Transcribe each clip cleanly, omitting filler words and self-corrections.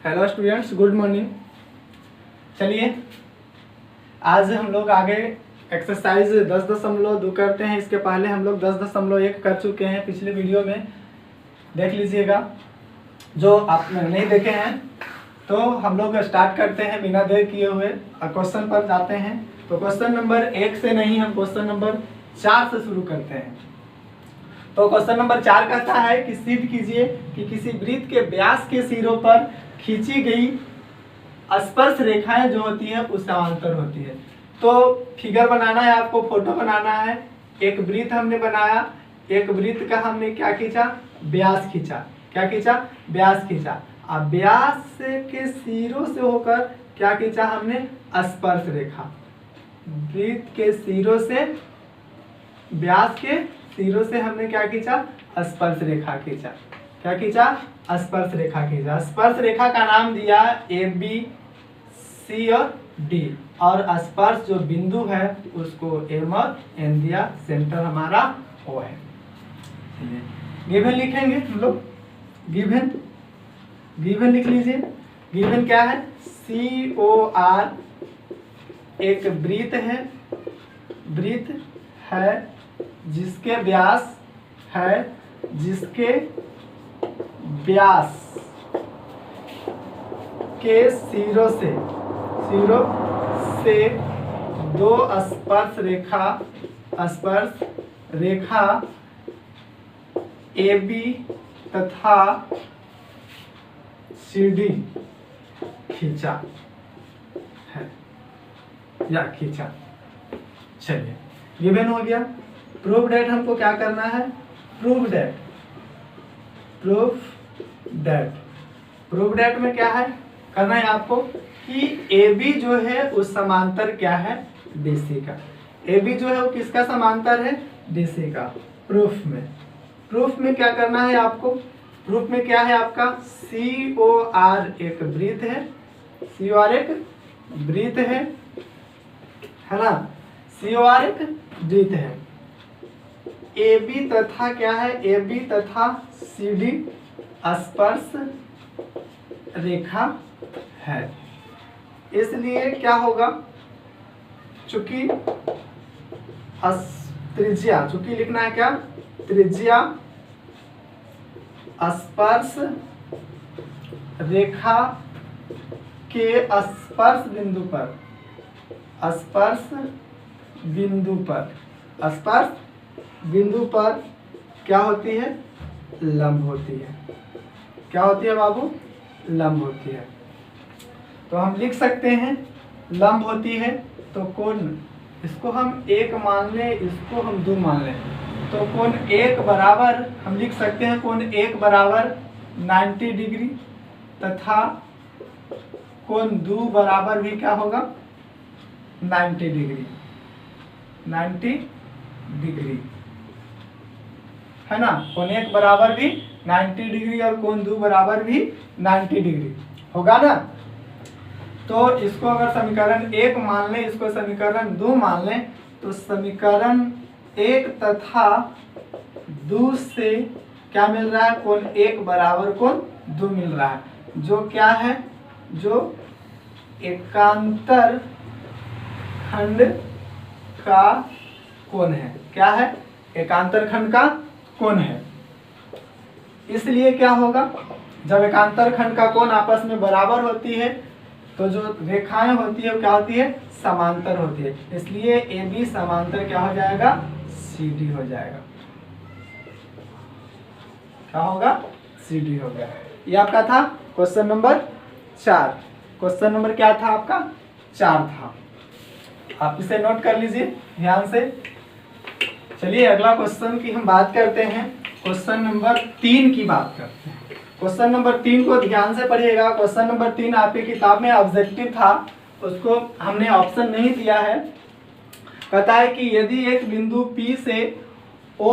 Hello students, good morning. चलिए आज हम लोग आगे एक्सरसाइज 10.2 करते हैं। इसके पहले हम लोग 10.1 कर चुके हैं पिछले वीडियो में, देख लीजिएगा। जो आपने नहीं देखे हैं तो हम लोग स्टार्ट करते हैं बिना देर किए हुए और क्वेश्चन पर जाते हैं। तो क्वेश्चन नंबर 1 से नहीं, हम क्वेश्चन नंबर 4 से शुरू करते हैं। तो क्वेश्चन नंबर 4 कहता है कि सिद्ध कीजिए कि किसी वृत्त के व्यास के सिरों पर खींची गई स्पर्श रेखाएं जो होती है उस समांतर होती है। तो फिगर बनाना है आपको, फोटो बनाना है। एक वृत्त हमने बनाया, एक वृत्त का हमने क्या खींचा, व्यास खींचा। क्या खींचा, व्यास खींचा। अब व्यास के सिरों से होकर क्या खींचा हमने, स्पर्श रेखा। वृत्त के सिरों से, व्यास के सिरों से हमने क्या खींचा, स्पर्श रेखा खींचा। क्या खींचा, स्पर्श रेखा खींचा। स्पर्श रेखा का नाम दिया ए बी सी और डी, और स्पर्श जो बिंदु है उसको एम और एन दिया। सेंटर हमारा ओ है। गिवन लिखेंगे हम लोग। गिवन लिख लीजिए। गिवन क्या है, सी ओ आर एक वृत्त है, वृत्त है जिसके व्यास है, जिसके व्यास के सिरों से दो स्पर्श रेखा ए बी तथा सी डी खींचा है या खींचा। चलिए गिवन हो गया। प्रूफ डेट हमको क्या करना है, प्रूफ डेट में क्या है करना है आपको कि ए बी जो है उस समांतर क्या है, डीसी का। ए बी जो है वो किसका समांतर है, डीसी का। प्रूफ में क्या करना है आपको, प्रूफ में क्या है आपका, सी ओ आर एक वृत्त है, सी ओ आर एक वृत्त है ना, सी ओ आर एक वृत्त है। ए बी तथा क्या है, ए बी तथा सी डी स्पर्श रेखा है। इसलिए क्या होगा, चूंकि त्रिज्या, चूंकि लिखना है क्या, त्रिज्या स्पर्श रेखा के स्पर्श बिंदु पर क्या होती है, लंब होती है। क्या होती है बाबू, लंब होती है। तो हम लिख सकते हैं लंब होती है तो कोण, इसको हम 1 मान लें, इसको हम 2 मान लें, तो कोण 1 बराबर हम लिख सकते हैं, कोण 1 बराबर 90 डिग्री तथा कोण 2 बराबर भी क्या होगा, 90 डिग्री है ना। कोण 1 बराबर भी 90 डिग्री और कोण 2 बराबर भी 90 डिग्री होगा ना। तो इसको अगर समीकरण 1 मान लें, इसको समीकरण 2 मान लें, तो समीकरण 1 तथा 2 से क्या मिल रहा है, कोण 1 बराबर कोण 2 मिल रहा है, जो क्या है, जो एकांतर खंड का कोण है। क्या है, एकांतर खंड का कोण है। इसलिए क्या होगा, जब एकांतर खंड का कोण आपस में बराबर होती है तो जो रेखाएं होती है वो क्या होती है, समांतर होती है। इसलिए ए बी समांतर क्या हो जाएगा, सी डी हो जाएगा। क्या होगा, सी डी हो गया। ये आपका था क्वेश्चन नंबर 4। क्वेश्चन नंबर क्या था आपका, 4 था। आप इसे नोट कर लीजिए ध्यान से। चलिए अगला क्वेश्चन की हम बात करते हैं। क्वेश्चन नंबर 3 की बात करते हैं। क्वेश्चन नंबर 3 को ध्यान से पढ़िएगा। क्वेश्चन नंबर 3 आपकी किताब में ऑब्जेक्टिव था, उसको हमने ऑप्शन नहीं दिया है। कहता है कि यदि एक बिंदु P से O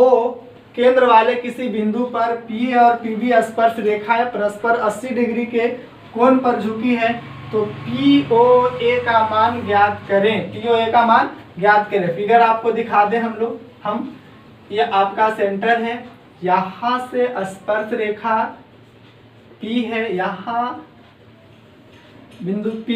केंद्र वाले किसी बिंदु पर P और PB स्पर्श रेखाएं परस्पर 80 डिग्री के कोण पर झुकी है, तो POA का मान ज्ञात करें। POA का मान ज्ञात करें। फिगर आपको दिखा दें हम लोग। ये आपका सेंटर है, यहाँ से स्पर्श रेखा P है, यहाँ बिंदु P,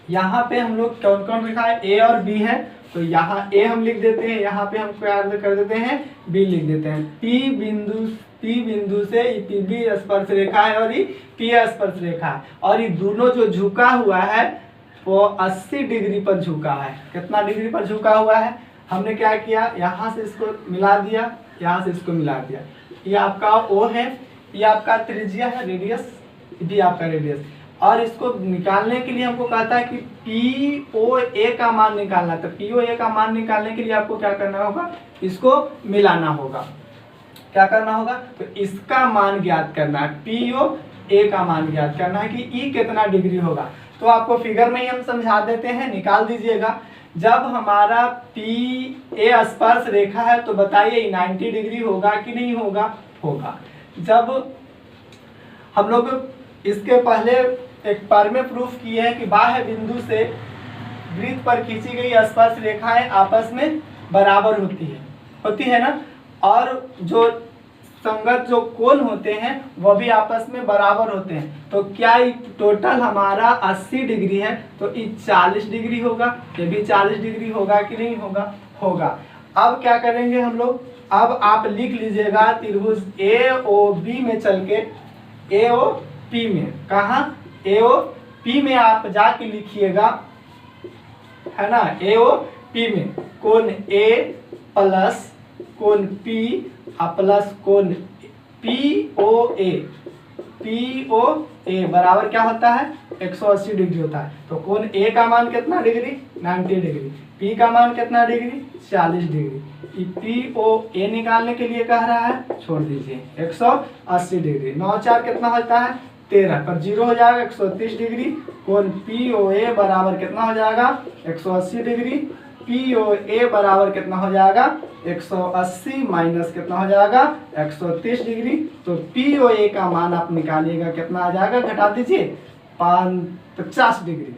यहाँ पे हम लोग कौन कौन लिखा है, A और B है, तो यहाँ A हम लिख देते हैं, यहाँ पे हम क्या कर देते हैं, B लिख देते हैं। P बिंदु से PB स्पर्श रेखा है और ये P स्पर्श रेखा है, और ये दोनों जो झुका हुआ है वो 80 डिग्री पर झुका है। कितना डिग्री पर झुका हुआ है, हमने क्या किया, यहाँ से इसको मिला दिया, यहाँ से इसको मिला दिया। ये आपका O है, ये आपका त्रिज्या है, रेडियस, भी आपका रेडियस, और इसको निकालने के लिए हमको कहता है कि POA का मान निकालना। तो POA का मान निकालने के लिए आपको क्या करना होगा, इसको मिलाना होगा। क्या करना होगा, तो इसका मान ज्ञात करना है, POA का मान ज्ञात करना है कि E कितना डिग्री होगा। तो आपको फिगर में ही हम समझा देते हैं, निकाल दीजिएगा। जब हमारा PA स्पर्श रेखा है तो बताइए 90 डिग्री होगा कि नहीं होगा, होगा। जब हम लोग इसके पहले एक बार में प्रूफ किए हैं कि बाह्य बिंदु से वृत्त पर खींची गई स्पर्श रेखाएं आपस में बराबर होती है ना, और जो संगत जो कोण होते हैं वह भी आपस में बराबर होते हैं। तो क्या टोटल हमारा 80 डिग्री है, तो ये 40 डिग्री होगा, ये भी 40 डिग्री होगा कि नहीं होगा, होगा। अब क्या करेंगे हम लोग, अब आप लिख लीजिएगा त्रिभुज AOB में चल के, AOP में, कहाँ, AOP में आप जाके लिखिएगा, है ना, AOP में कोण A प्लस कोण P प्लस कोण POA बराबर क्या होता है, 180 डिग्री होता है। तो कोण A का मान कितना डिग्री, 90 डिग्री, P का मान कितना डिग्री, 40 डिग्री। POA निकालने के लिए कह रहा है, छोड़ दीजिए, 180 डिग्री। 9 4 कितना होता है, 13 पर 0 हो जाएगा, 130 डिग्री। कोण POA बराबर कितना हो जाएगा, 180 डिग्री। POA बराबर कितना हो जाएगा, 180 माइनस कितना हो जाएगा, 130 डिग्री। तो POA का मान आप निकालिएगा, कितना आ जाएगा, घटा दीजिए, 50 डिग्री।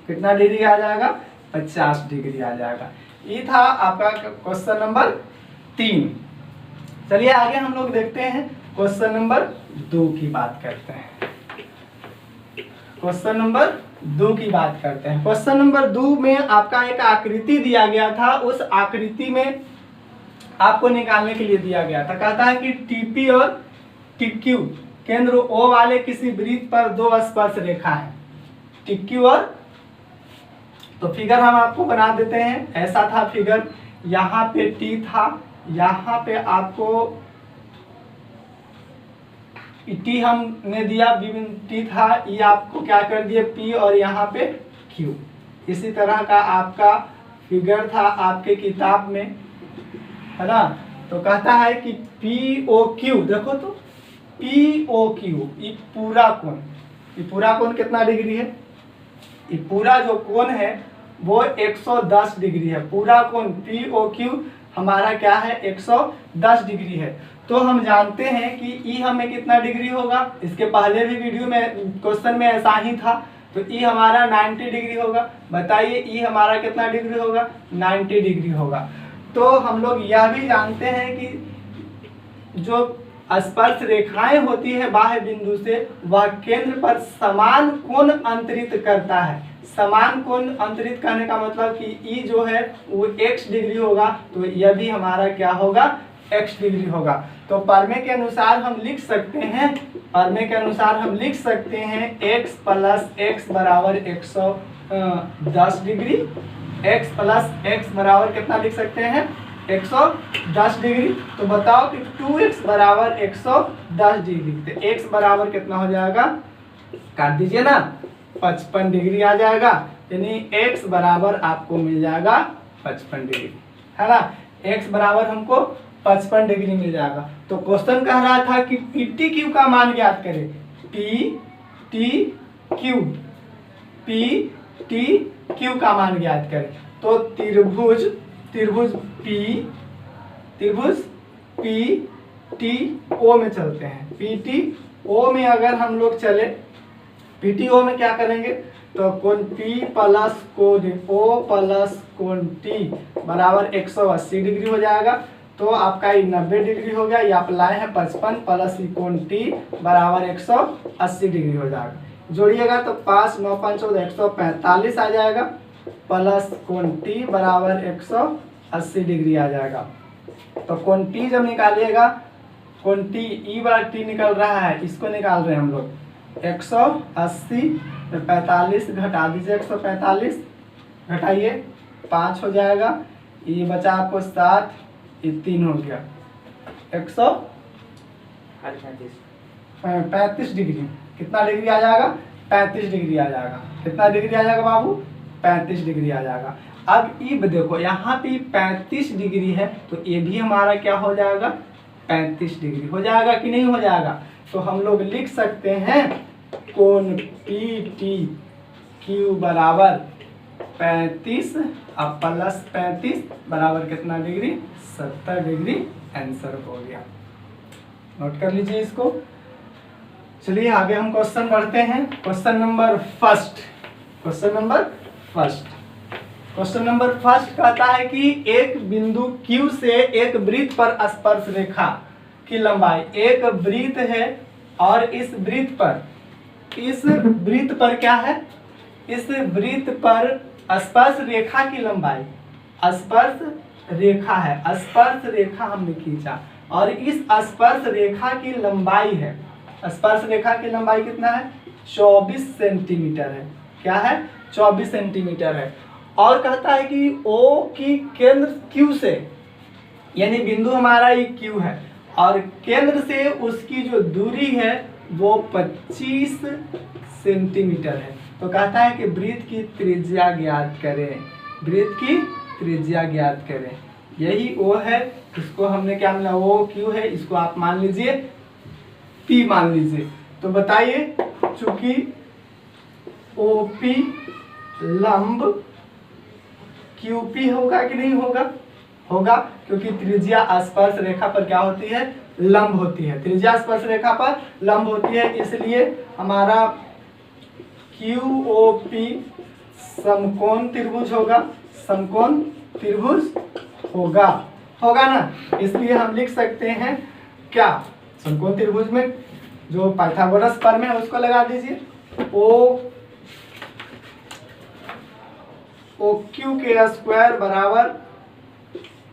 कितना डिग्री आ जाएगा, 50 डिग्री आ जाएगा। ये था आपका क्वेश्चन नंबर 3। चलिए आगे हम लोग देखते हैं क्वेश्चन नंबर 2 की बात करते हैं। क्वेश्चन नंबर 2 की बात करते हैं। क्वेश्चन नंबर 2 में आपका एक आकृति दिया गया था, उस आकृति में आपको निकालने के लिए दिया गया था। कहता है कि TP और TQ केंद्र O वाले किसी वृत्त पर 2 स्पर्श रेखा है, TQ और, तो फिगर हम आपको बना देते हैं। ऐसा था फिगर, यहाँ पे T था, यहाँ पे आपको T हमने दिया, T था, ये आपको क्या कर दिए P, और यहाँ पे Q। इसी तरह का आपका फिगर था आपके किताब में, है ना। तो कहता है कि POQ, देखो तो POQ, ये पूरा कोण कितना डिग्री है, ये पूरा जो कोण है वो 110 डिग्री है। पूरा कोण POQ हमारा क्या है, 110 डिग्री है। तो हम जानते हैं कि ई हमें कितना डिग्री होगा, इसके पहले भी वीडियो में क्वेश्चन में ऐसा ही था। तो ई हमारा 90 डिग्री होगा। बताइए ई हमारा कितना डिग्री होगा, 90 डिग्री होगा। तो हम लोग यह भी जानते हैं कि जो स्पर्श रेखाएं होती है बाह्य बिंदु से, वह केंद्र पर समान कोण अंतरित करता है। समान कोण अंतरित करने का मतलब कि ई जो है वो x डिग्री होगा, तो यह भी हमारा क्या होगा, x डिग्री होगा। तो प्रमेय के अनुसार हम लिख सकते हैं, x प्लस x बराबर 110 डिग्री, x प्लस x बराबर कितना लिख सकते हैं, 110 डिग्री। तो बताओ कि 2x बराबर 110 डिग्री, तो x बराबर कितना हो जाएगा, काट दीजिए ना, 55 डिग्री आ जाएगा। यानी x बराबर आपको मिल जाएगा 55 डिग्री, है ना। x बराबर हमको 55 डिग्री मिल जाएगा। तो क्वेश्चन कह रहा था कि PTQ का मान ज्ञात करें, PTQ का मान ज्ञात करें। तो त्रिभुज PTO में चलते हैं। PTO में अगर हम लोग चले, PTO में क्या करेंगे, तो कोण P प्लस कोण O प्लस कोण T बराबर 180 डिग्री हो जाएगा। तो आपका ये 90 डिग्री हो गया, ये आप लाए हैं 55 प्लस कोण T बराबर 180 डिग्री हो जाएगा। जोड़िएगा तो 5 9 5 14 145 आ जाएगा, प्लस कोण टी बराबर 180 डिग्री आ जाएगा। तो कोण टी जब निकालिएगा, कोण टी ई बराबर टी निकल रहा है, इसको निकाल रहे हैं हम लोग 180 में 45 घटा दीजिए, 145 घटाइए 5 हो जाएगा, ये बचा आपको 7, ये 3 हो गया 135 डिग्री। कितना डिग्री आ जाएगा? 35 डिग्री आ जाएगा। कितना डिग्री आ जाएगा बाबू? 35 डिग्री आ जाएगा। अब इब देखो यहाँ पे 35 डिग्री है, तो ये भी हमारा क्या हो जाएगा? 35 डिग्री हो जाएगा कि नहीं हो जाएगा? तो हम लोग लिख सकते हैं कोण पी टी क्यू बराबर 35 अब प्लस 35 बराबर कितना डिग्री? 70 डिग्री आंसर हो गया। नोट कर लीजिए इसको। चलिए आगे हम क्वेश्चन बढ़ते हैं। क्वेश्चन नंबर फर्स्ट कहता है कि एक बिंदु Q से एक वृत्त पर स्पर्श रेखा की लंबाई, एक वृत्त है और इस वृत्त पर क्या है? इस वृत्त पर स्पर्श रेखा की लंबाई, स्पर्श रेखा है, स्पर्श रेखा हमने खींचा और इस स्पर्श रेखा की लंबाई है, स्पर्श रेखा की लंबाई कितना है? 24 सेंटीमीटर है। क्या है? 24 सेंटीमीटर है। और कहता है कि O की केंद्र Q से, यानी बिंदु हमारा ये Q है और केंद्र से उसकी जो दूरी है वो 25 सेंटीमीटर है। तो कहता है कि वृत्त की त्रिज्या ज्ञात करें, वृत्त की त्रिज्या ज्ञात करें। यही O है, इसको हमने क्या मिला? OQ है, इसको आप मान लीजिए P मान लीजिए। तो बताइए, चूंकि OP लंब QP होगा कि नहीं होगा? होगा, क्योंकि त्रिज्या स्पर्श रेखा पर क्या होती है? लंब होती है। त्रिज्या स्पर्श रेखा पर लंब होती है, इसलिए हमारा QOP समकोण त्रिभुज होगा, समकोण त्रिभुज होगा ना। इसलिए हम लिख सकते हैं क्या? समकोण त्रिभुज में जो पाइथागोरस प्रमेय है उसको लगा दीजिए। OQ के स्क्वायर बराबर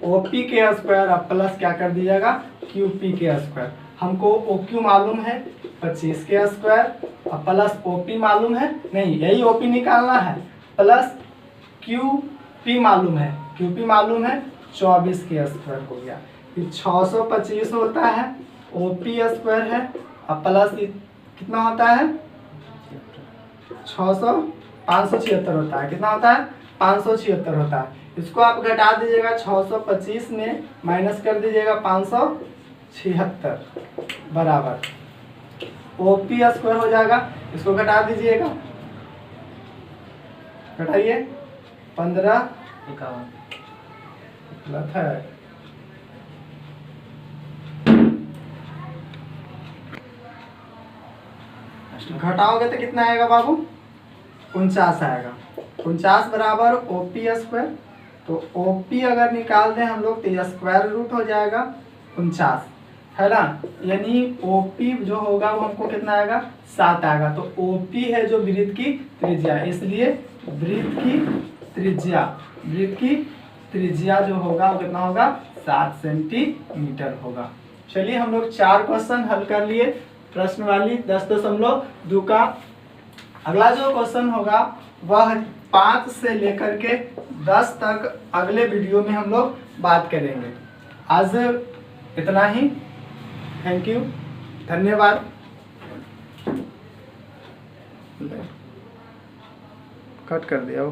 OP के स्क्वायर अब प्लस क्या कर दीजिएगा? QP के स्क्वायर। हमको OQ मालूम है 25 के स्क्वायर और प्लस OP मालूम है नहीं, यही OP निकालना है, प्लस QP मालूम है, QP मालूम है 24 के स्क्वायर हो गया। ये 625 होता है, OP स्क्वायर है और प्लस कितना होता है? 576 होता है। कितना होता है? 576 होता है। इसको आप घटा दीजिएगा, 625 में माइनस कर दीजिएगा 576 बराबर OP स्क्वायर हो जाएगा। इसको घटा दीजिएगा, घटाइए 1551 गलत है। घटाओगे तो कितना आएगा बाबू? 49 आएगा। 49 बराबर OP स्क्वायर। तो OP अगर निकाल दें हम लोग तो स्क्वायर रूट हो जाएगा 49, है ना। यानी OP जो होगा वो हमको कितना आएगा? 7 आएगा। तो OP है जो वृत्त की त्रिज्या, इसलिए वृत्त की त्रिज्या जो होगा वो कितना होगा? 7 सेंटीमीटर होगा। चलिए हम लोग 4 क्वेश्चन हल कर लिए प्रश्न वाली 10.2 का। अगला जो क्वेश्चन होगा वह 5 से लेकर के 10 तक अगले वीडियो में हम लोग बात करेंगे। आज इतना ही। थैंक यू, धन्यवाद। कट कर दिया।